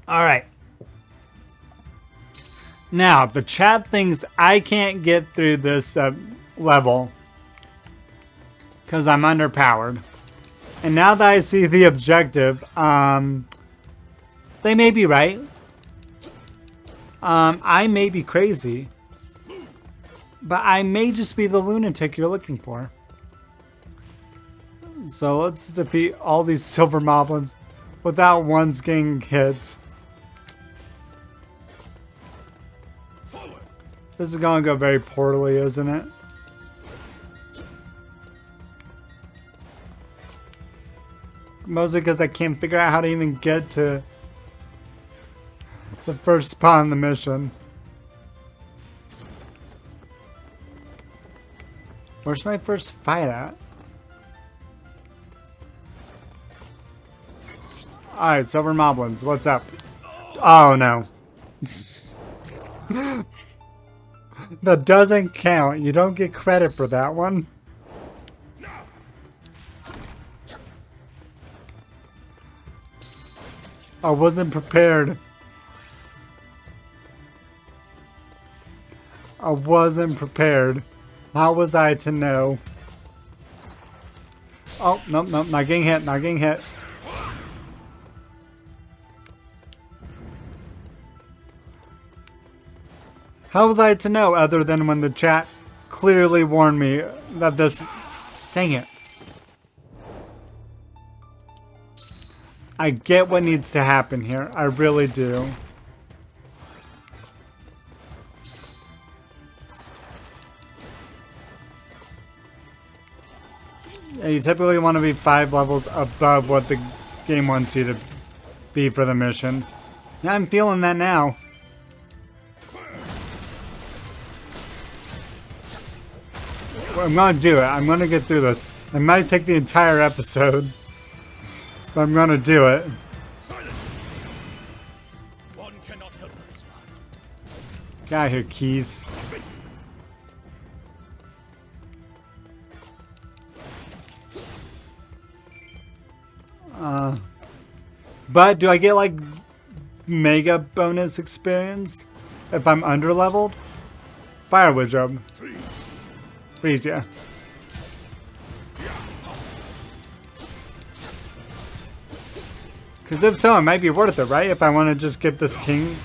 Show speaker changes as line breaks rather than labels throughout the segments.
Alright. Now, the chat thinks I can't get through this level because I'm underpowered. And now that I see the objective, they may be right. I may be crazy. But I may just be the lunatic you're looking for. So let's defeat all these silver moblins without once getting hit. This is going to go very poorly, isn't it? Mostly because I can't figure out how to even get to the first spot in the mission. Where's my first fight at? Alright, Silver Moblins, what's up? Oh no. That doesn't count. You don't get credit for that one. I wasn't prepared. I wasn't prepared. How was I to know? Oh, nope, nope, not getting hit, not getting hit. How was I to know other than when the chat clearly warned me that this... Dang it. I get what needs to happen here. I really do. Yeah, you typically want to be 5 levels above what the game wants you to be for the mission. Yeah, I'm feeling that now. I'm gonna do it. I'm gonna get through this. It might take the entire episode, but I'm gonna do it. One cannot help but smile. Get out of here, keys. But do I get like mega bonus experience if I'm underleveled? Fire Wizard. Freeze ya. Because if so, it might be worth it, right? If I want to just get this king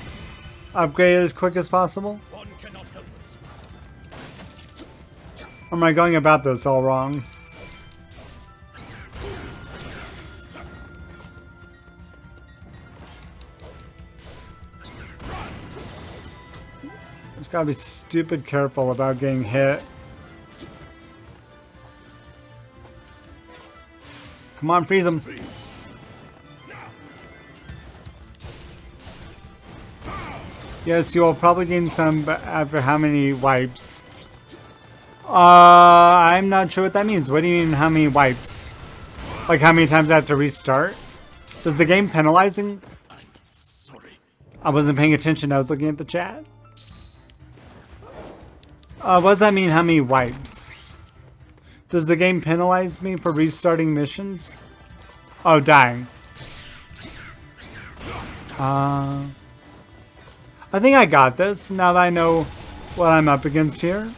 upgraded as quick as possible. Or am I going about this all wrong? Just gotta be stupid careful about getting hit. Come on, freeze him. Yes, you will probably gain some, but after how many wipes? I'm not sure what that means. What do you mean, how many wipes? Like, how many times I have to restart? Is the game penalizing? I'm sorry. I wasn't paying attention. I was looking at the chat. What does that mean, how many wipes? Does the game penalize me for restarting missions? Oh, dying. I think I got this, now that I know what I'm up against here.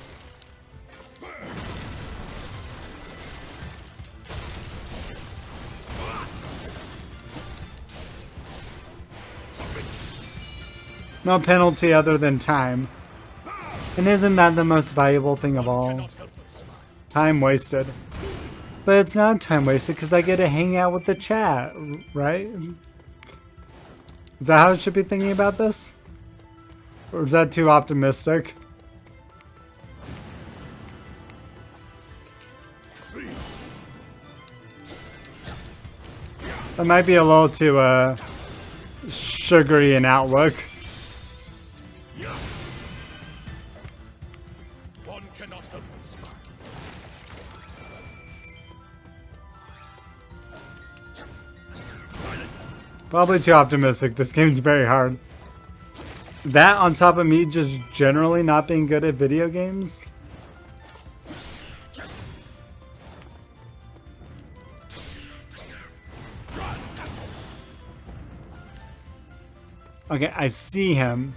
No penalty other than time. And isn't that the most valuable thing of all? Time wasted. But it's not time wasted because I get to hang out with the chat, right? Is that how I should be thinking about this? Or is that too optimistic? That might be a little too sugary in outlook. One cannot help but smile. Probably too optimistic. This game's very hard. That on top of me just generally not being good at video games. Okay, I see him.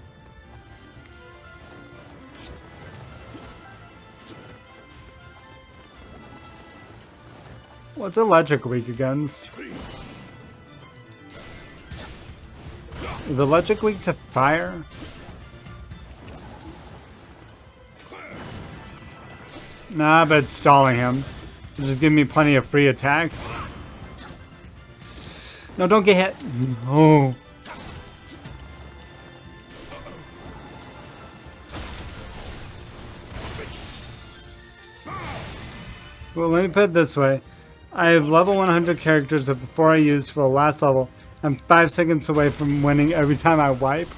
What's electric weak against? Is electric weak to fire? Nah, but it's stalling him. Just giving me plenty of free attacks. No, don't get hit. Oh. Well, let me put it this way. I have level 100 characters that before I use for the last level. I'm 5 seconds away from winning every time I wipe.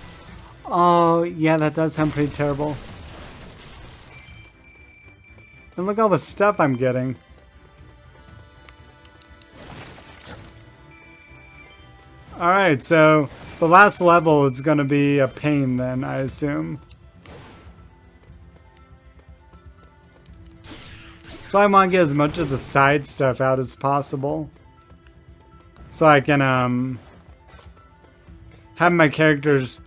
Oh, yeah, that does sound pretty terrible. And look at all the stuff I'm getting. Alright, so the last level is going to be a pain then, I assume. So I want to get as much of the side stuff out as possible. So I can have my characters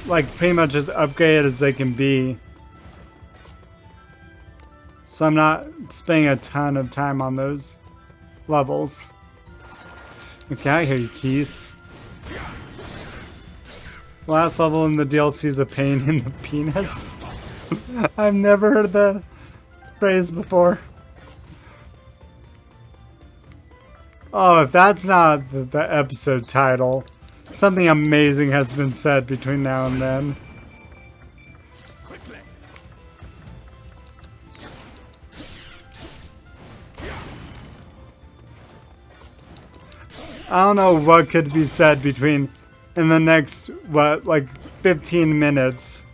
like pretty much as upgraded as they can be. So I'm not spending a ton of time on those levels. Okay, I hear you, Keys. Last level in the DLC is a pain in the penis. I've never heard that phrase before. Oh, if that's not the episode title, something amazing has been said between now and then. I don't know what could be said between in the next, what, like 15 minutes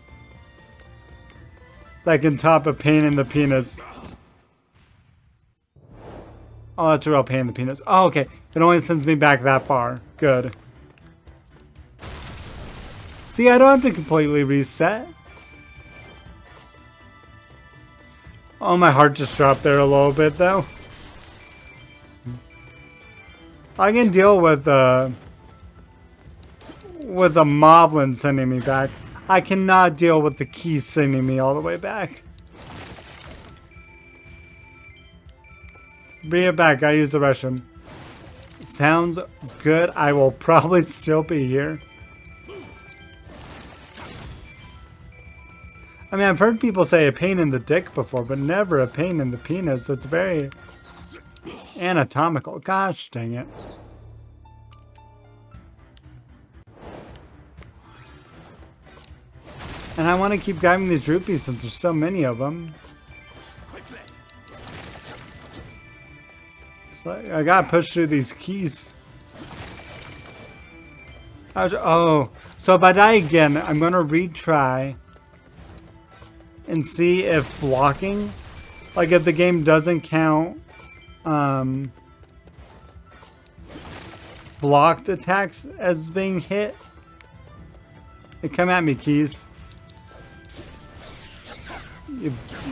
that can top a pain in the penis. Oh, that's a real pain in the penis. Oh, okay. It only sends me back that far. Good. See, I don't have to completely reset. Oh, my heart just dropped there a little bit, though. I can deal with the Moblin sending me back. I cannot deal with the Keys sending me all the way back. Bring it back. I use the restroom. Sounds good. I will probably still be here. I mean, I've heard people say a pain in the dick before, but never a pain in the penis. It's very anatomical. Gosh dang it. And I want to keep grabbing these rupees since there's so many of them. So I gotta push through these keys. Oh, so if I die again, I'm gonna retry and see if blocking, like if the game doesn't count blocked attacks as being hit. Hey, come at me, Keys.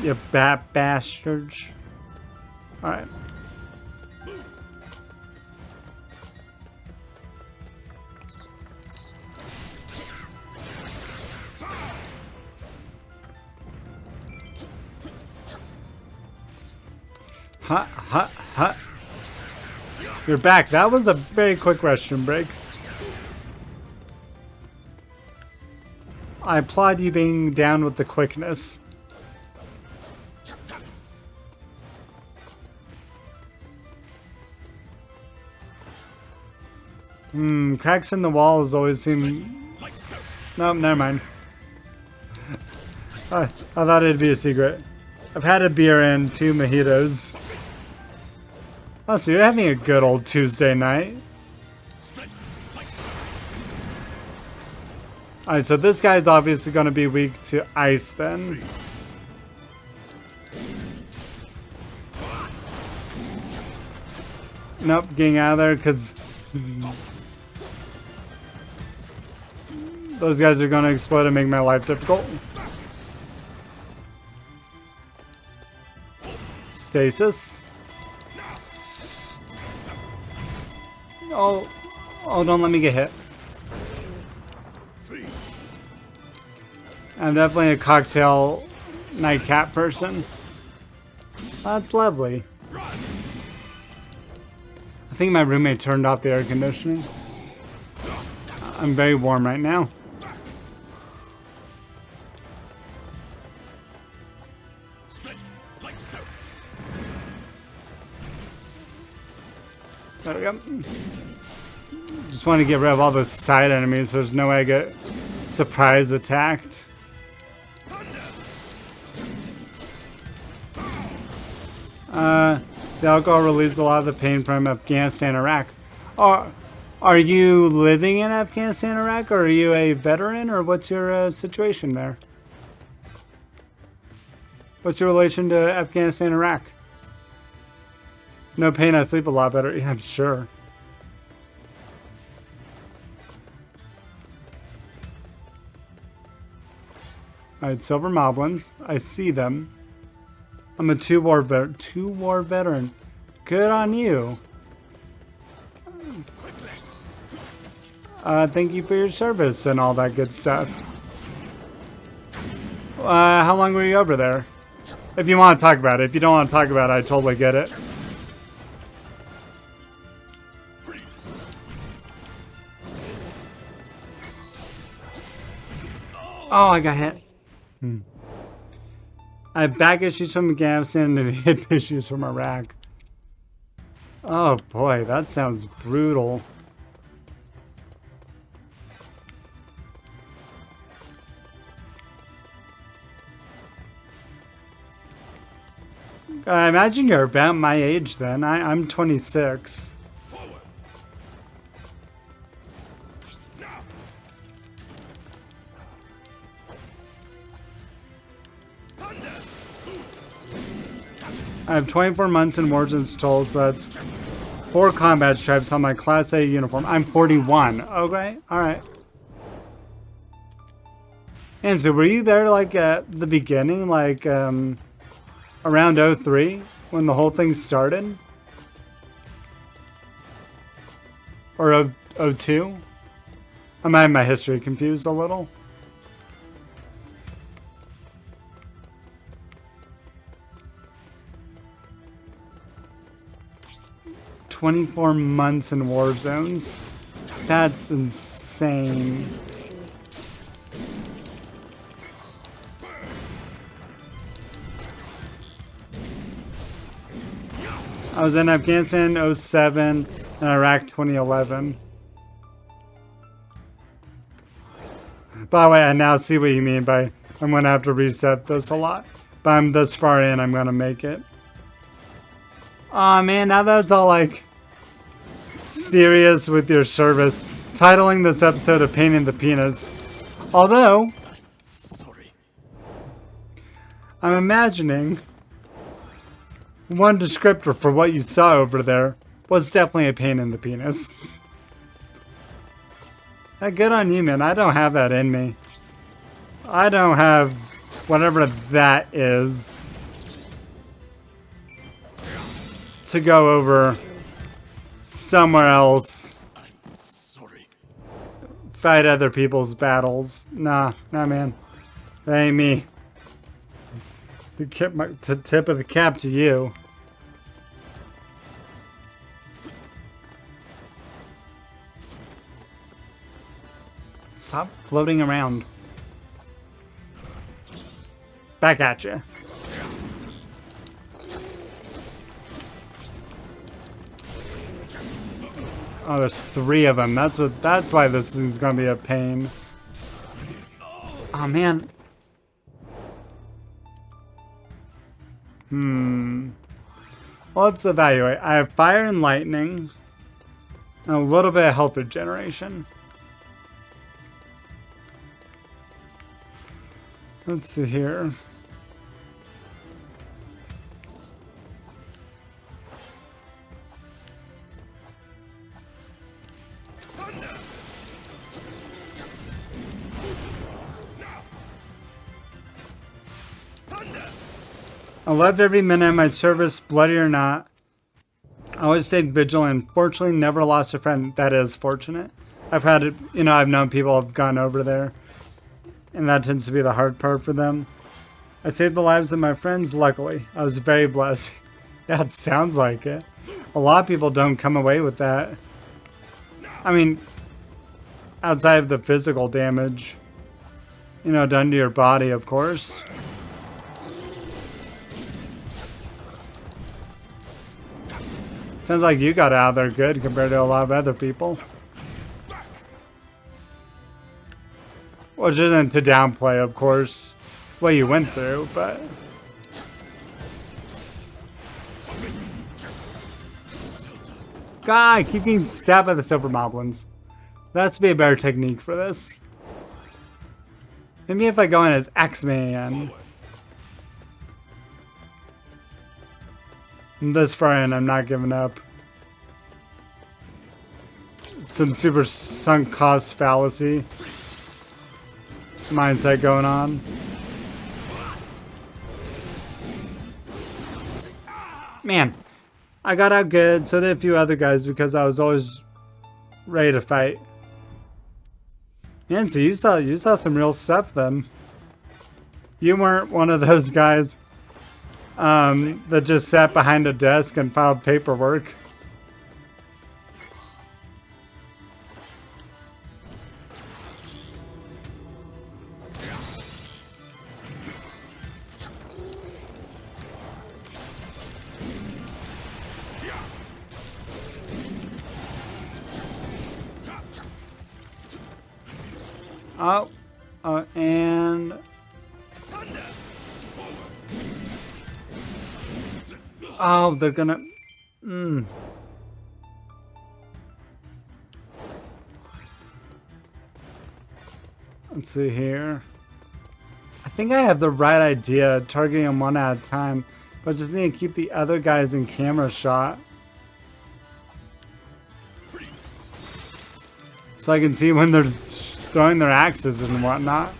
You bat bastards. Alright. Hut, hut, hut. You're back. That was a very quick restroom break. I applaud you being down with the quickness. Cracks in the walls always seem... Nope, never mind. I thought it'd be a secret. I've had a beer and 2 mojitos. Oh, so you're having a good old Tuesday night. Alright, so this guy's obviously going to be weak to ice then. Nope, getting out of there because those guys are going to explode and make my life difficult. Stasis. Oh, don't let me get hit. I'm definitely a cocktail nightcap person. That's lovely. I think my roommate turned off the air conditioning. I'm very warm right now. There we go. Just want to get rid of all the side enemies so there's no way I get surprise attacked. The alcohol relieves a lot of the pain from Afghanistan, Iraq. Are you living in Afghanistan, Iraq, or are you a veteran, or what's your situation there? What's your relation to Afghanistan, Iraq? No pain, I sleep a lot better. Yeah, I'm sure. Alright, silver moblins. I see them. I'm a two-war veteran. Good on you. Thank you for your service and all that good stuff. How long were you over there? If you want to talk about it. If you don't want to talk about it, I totally get it. Oh, I got hit. I have back issues from Afghanistan and hip issues from Iraq. Oh boy, that sounds brutal. I imagine you're about my age then. I'm 26. I have 24 months in Warzone's toll, so that's 4 combat stripes on my Class A uniform. I'm 41. Okay, alright. And so were you there like at the beginning, like around 03 when the whole thing started? Or 02? I might have my history confused a little. "24 months in war zones." That's insane. I was in Afghanistan 07 and Iraq 2011. By the way, I now see what you mean by I'm going to have to reset this a lot. But I'm this far in, I'm going to make it. Aw, man, now that's all like serious with your service. Titling this episode a pain in the penis. Although, I'm imagining one descriptor for what you saw over there was definitely a pain in the penis. Good on you, man. I don't have that in me. I don't have whatever that is to go over somewhere else. Fight other people's battles. Nah, man. That ain't me. The tip of the cap to you. Stop floating around. Back at you. Oh, there's 3 of them. That's why this is gonna be a pain. Oh man. Well, let's evaluate. I have fire and lightning. And a little bit of health regeneration. Let's see here. I loved every minute of my service, bloody or not. I always stayed vigilant. Fortunately, never lost a friend. That is fortunate. I've had, I've known people have gone over there And that tends to be the hard part for them. I saved the lives of my friends, luckily. I was very blessed. Yeah, it sounds like it. A lot of people don't come away with that. I mean, outside of the physical damage, you know, done to your body, of course. Sounds like you got out of there good compared to a lot of other people. Which isn't to downplay, of course, what you went through, but... God, I keep getting stabbed by the silver moblins. That's to be a better technique for this. Maybe if I go in as X-Man. This far in, I'm not giving up. Some super sunk cost fallacy mindset going on. Man, I got out good, so did a few other guys because I was always ready to fight. Man, so you saw some real stuff then. You weren't one of those guys that just sat behind a desk and filed paperwork. And... Oh, they're gonna... Let's see here. I think I have the right idea, targeting them one at a time, but just need to keep the other guys in camera shot. So I can see when they're throwing their axes and whatnot.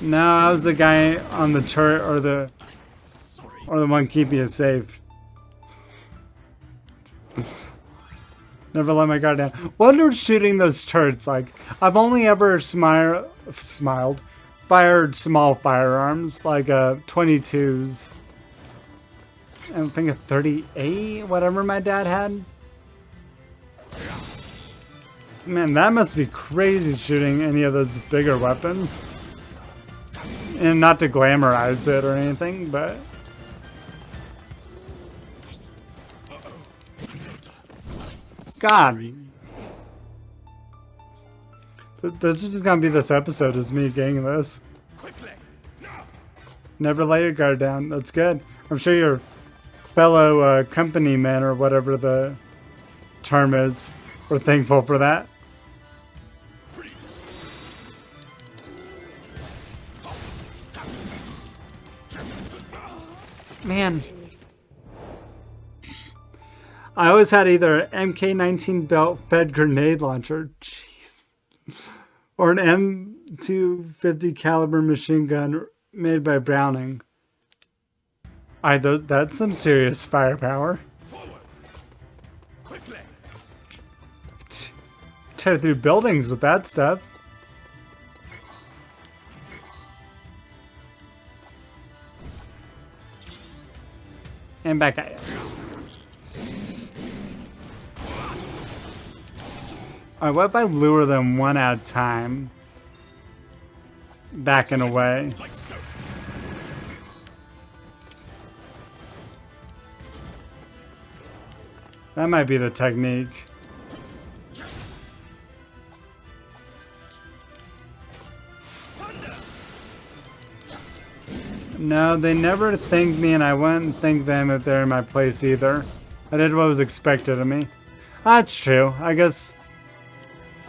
No, I was the guy on the turret or the one keeping you safe. Never let my guard down. What are shooting those turrets like? I've only ever fired small firearms like 22s. I think a 38, whatever my dad had. Man, that must be crazy shooting any of those bigger weapons. And not to glamorize it or anything, but... God. This is just gonna be this episode, is me getting this. Never let your guard down. That's good. I'm sure your fellow company men, or whatever the term is, were thankful for that. Man. I always had either an MK-19 belt-fed grenade launcher, jeez, or an M250 caliber machine gun made by Browning. Alright, that's some serious firepower. Tear through buildings with that stuff. And back at you. Alright, what if I lure them one at a time? Backing away. That might be the technique. No, they never thanked me, and I wouldn't thank them if they're in my place either. I did what was expected of me. That's true. I guess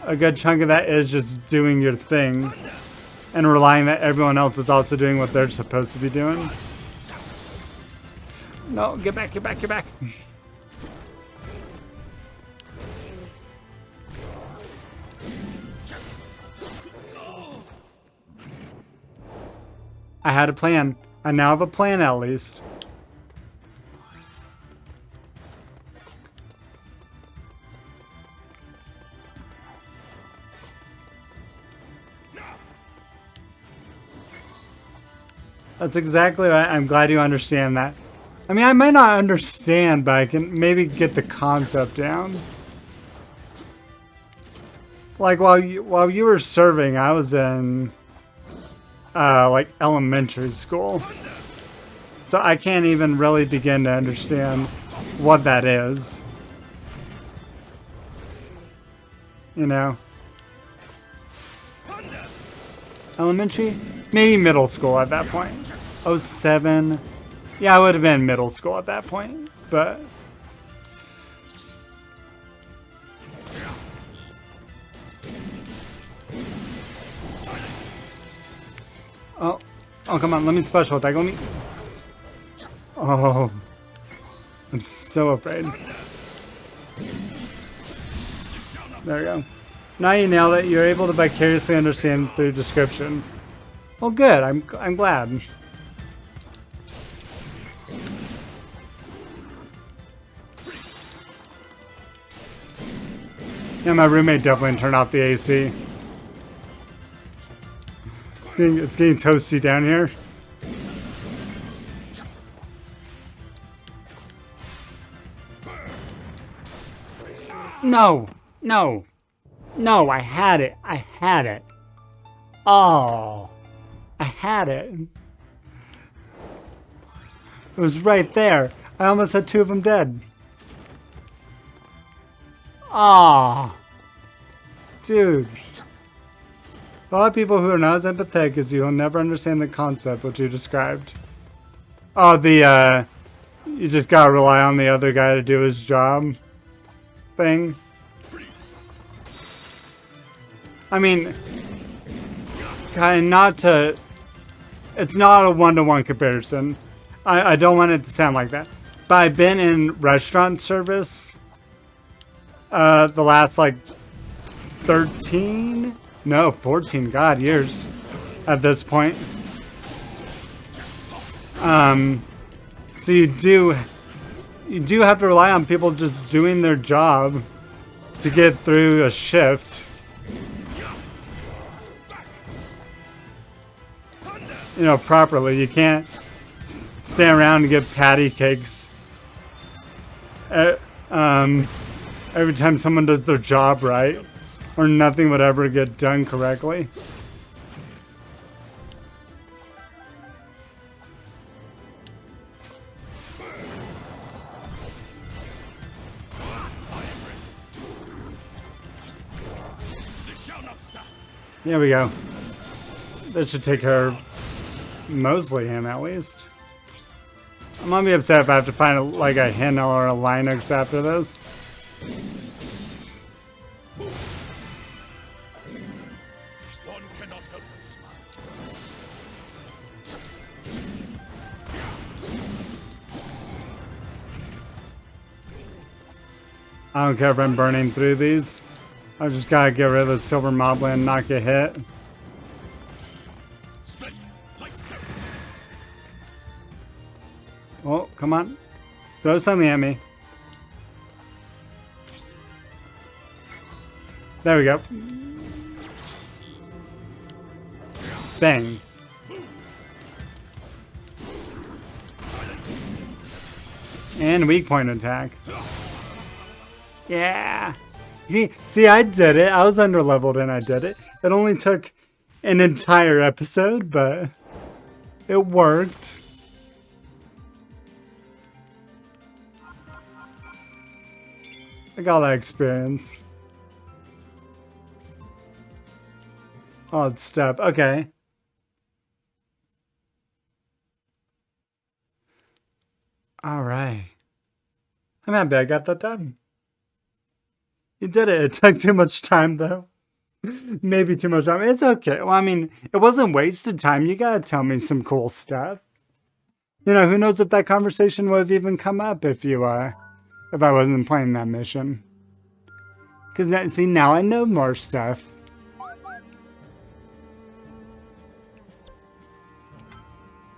a good chunk of that is just doing your thing and relying that everyone else is also doing what they're supposed to be doing. No, get back, get back, get back. I had a plan. I now have a plan, at least. That's exactly right. I'm glad you understand that. I mean, I might not understand, but I can maybe get the concept down. Like while you were serving, I was in like elementary school, so I can't even really begin to understand what that is. You know, elementary, maybe middle school at that point. Oh, 07. Yeah, I would have been middle school at that point, but. Oh, come on, let me special attack, let me. Oh, I'm so afraid. There we go. Now you nailed it. You're able to vicariously understand through description. Well, good. I'm glad. Yeah, my roommate definitely turned off the AC. It's getting toasty down here. No, no, no, I had it. I had it. Oh, I had it. It was right there. I almost had two of them dead. Ah, dude. A lot of people who are not as empathetic as you will never understand the concept which you described. Oh, you just gotta rely on the other guy to do his job thing. I mean, kind of not to, it's not a one-to-one comparison. I don't want it to sound like that. But I've been in restaurant service the last like 13? No, 14 god years at this point. So you do have to rely on people just doing their job to get through a shift. You know, properly. You can't stand around and get patty cakes every time someone does their job right, or nothing would ever get done correctly. Here we go. That should take care of mostly him, at least. I'm gonna be upset if I have to find like a Hin or a Linux after this.
One cannot help but smile.
I don't care if I'm burning through these. I just gotta get rid of the silver moblin and not get hit. Oh, come on. Throw something at me. There we go. Bang. And weak point attack. Yeah. See, I did it. I was underleveled and I did it. It only took an entire episode, but it worked. I got that experience. Odd step. Okay. Alright. I'm happy I got that done. You did it. It took too much time, though. Maybe too much time. It's okay. Well, I mean, it wasn't wasted time. You gotta tell me some cool stuff. You know, who knows if that conversation would have even come up if I wasn't playing that mission. Because, see, now I know more stuff.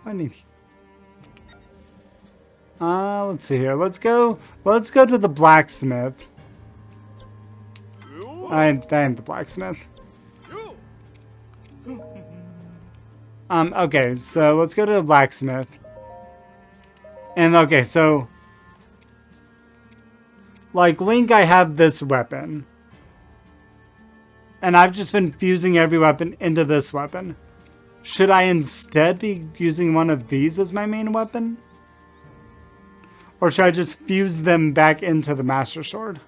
I need... let's see here. Let's go to the blacksmith. I ain't the blacksmith. Okay, so let's go to the blacksmith. And okay, so like Link, I have this weapon. And I've just been fusing every weapon into this weapon. Should I instead be using one of these as my main weapon? Or should I just fuse them back into the Master Sword?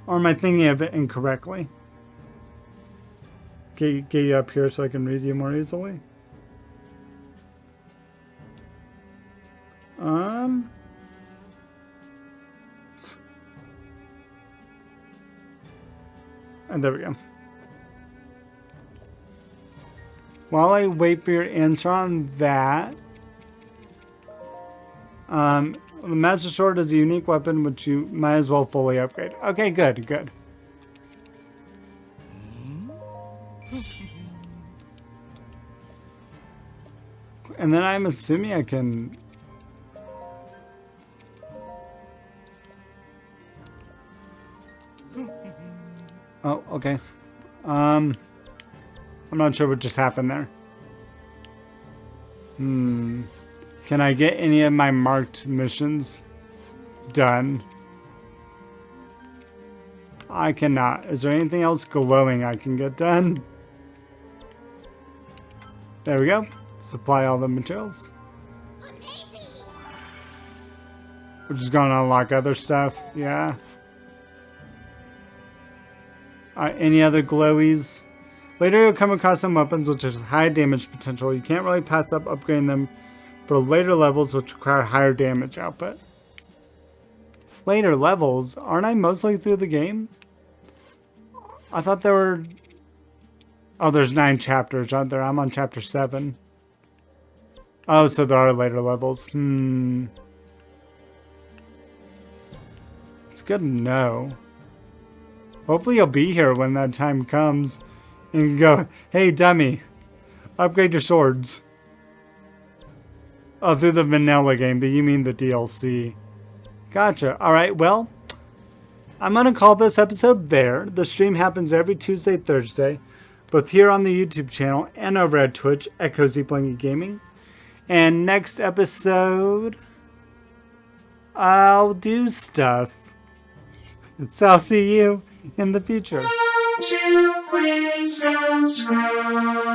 Or am I thinking of it incorrectly? Get you up here so I can read you more easily. And there we go. While I wait for your answer on that, the Master Sword is a unique weapon which you might as well fully upgrade. Okay, good, good. And then I'm assuming I can... Oh, okay. I'm not sure what just happened there. Can I get any of my marked missions done? I cannot. Is there anything else glowing I can get done? There we go. Supply all the materials. We're just going to unlock other stuff. Yeah. Any other glowies? Later you'll come across some weapons which have high damage potential. You can't really pass up upgrading them for later levels which require higher damage output. Later levels? Aren't I mostly through the game? I thought there were... Oh, there's 9 chapters, aren't there? I'm on chapter 7. Oh, so there are later levels. It's good to know. Hopefully you'll be here when that time comes. And go, hey dummy, upgrade your swords. Oh, through the vanilla game, but you mean the DLC. Gotcha. Alright, well, I'm going to call this episode there. The stream happens every Tuesday, Thursday, both here on the YouTube channel and over at Twitch at Cozy Blanket Gaming. And next episode, I'll do stuff. So I'll see you in the future.
Would you please subscribe?